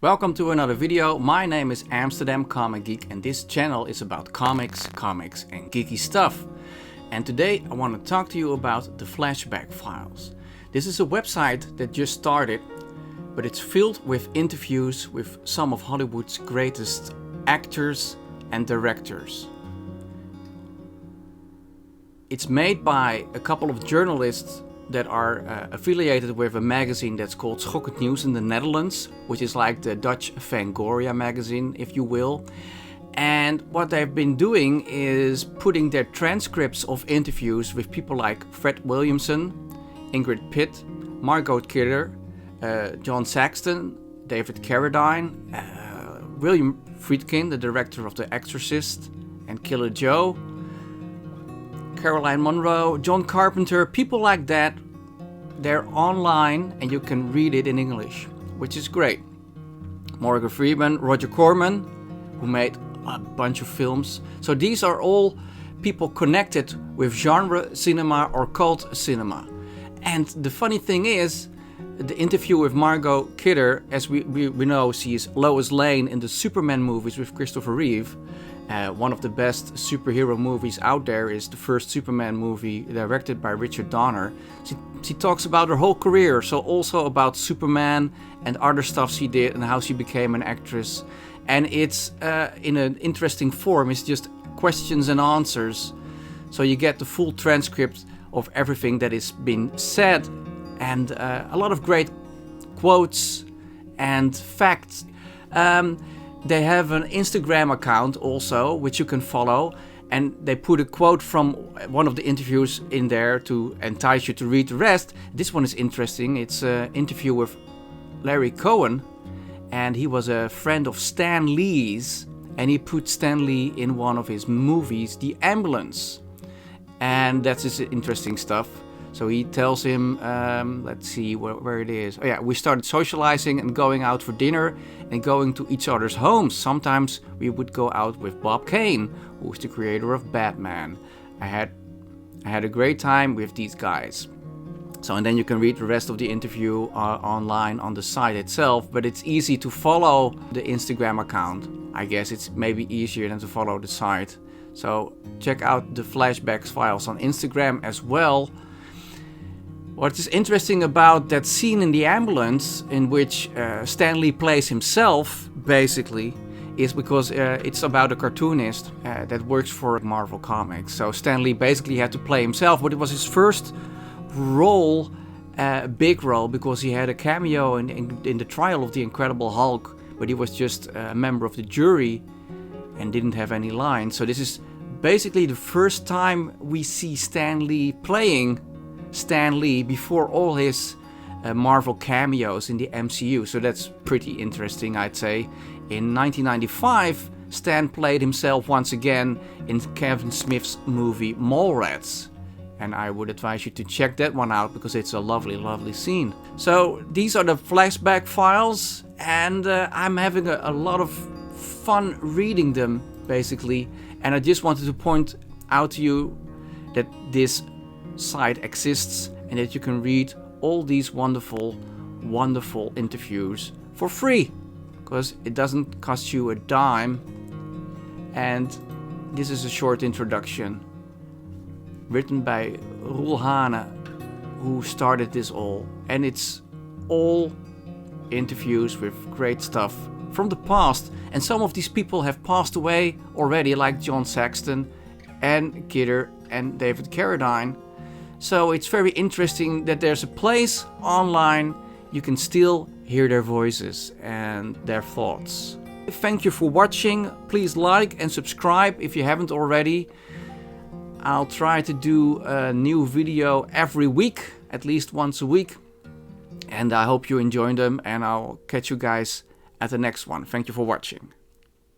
Welcome to another video. My name is Amsterdam Comic Geek and this channel is about comics, and geeky stuff. And today I want to talk to you about the Flashback Files. This is a website that just started, but it's filled with interviews with some of Hollywood's greatest actors and directors. It's made by a couple of journalists that are affiliated with a magazine that's called Schokkend Nieuws in the Netherlands, which is like the Dutch Fangoria magazine, if you will. And what they've been doing is putting their transcripts of interviews with people like Fred Williamson, Ingrid Pitt, Margot Kidder, John Saxton, David Carradine, William Friedkin, the director of The Exorcist and Killer Joe, Caroline Munro, John Carpenter, people like that. They're online and you can read it in English, which is great. Morgan Freeman, Roger Corman, who made a bunch of films. So these are all people connected with genre cinema or cult cinema. And the funny thing is, the interview with Margot Kidder, as we know, she is Lois Lane in the Superman movies with Christopher Reeve. One of the best superhero movies out there is the first Superman movie directed by Richard Donner. She talks about her whole career, so also about Superman and other stuff she did and how she became an actress. And it's in an interesting form, it's just questions and answers. So you get the full transcript of everything that is being said and a lot of great quotes and facts. They have an Instagram account also, which you can follow, and they put a quote from one of the interviews in there to entice you to read the rest. This one is interesting. It's an interview with Larry Cohen, and he was a friend of Stan Lee's, and he put Stan Lee in one of his movies, The Ambulance, and that's just interesting stuff. So he tells him, let's see where it is. Oh yeah, we started socializing and going out for dinner and going to each other's homes. Sometimes we would go out with Bob Kane, who's the creator of Batman. I had a great time with these guys. So, and then you can read the rest of the interview online on the site itself, but it's easy to follow the Instagram account. I guess it's maybe easier than to follow the site. So check out the Flashback Files on Instagram as well. What is interesting about that scene in The Ambulance, in which Stan Lee plays himself, basically, is because it's about a cartoonist that works for Marvel Comics. So Stan Lee basically had to play himself, but it was his first role, big role, because he had a cameo in the trial of the Incredible Hulk, but he was just a member of the jury and didn't have any lines. So this is basically the first time we see Stan Lee playing Stan Lee before all his Marvel cameos in the MCU. So that's pretty interesting, I'd say. In 1995, Stan played himself once again in Kevin Smith's movie Mallrats. And I would advise you to check that one out because it's a lovely, lovely scene. So these are the Flashback Files, and I'm having a lot of fun reading them, basically. And I just wanted to point out to you that this site exists and that you can read all these wonderful interviews for free, because it doesn't cost you a dime. And this is a short introduction written by Roel Hane, who started this all, and it's all interviews with great stuff from the past, and some of these people have passed away already, like John Saxton and Kidder and David Carradine. So it's very interesting that there's a place online you can still hear their voices and their thoughts. Thank you for watching. Please like and subscribe if you haven't already. I'll try to do a new video every week, at least once a week. And I hope you enjoy them, and I'll catch you guys at the next one. Thank you for watching.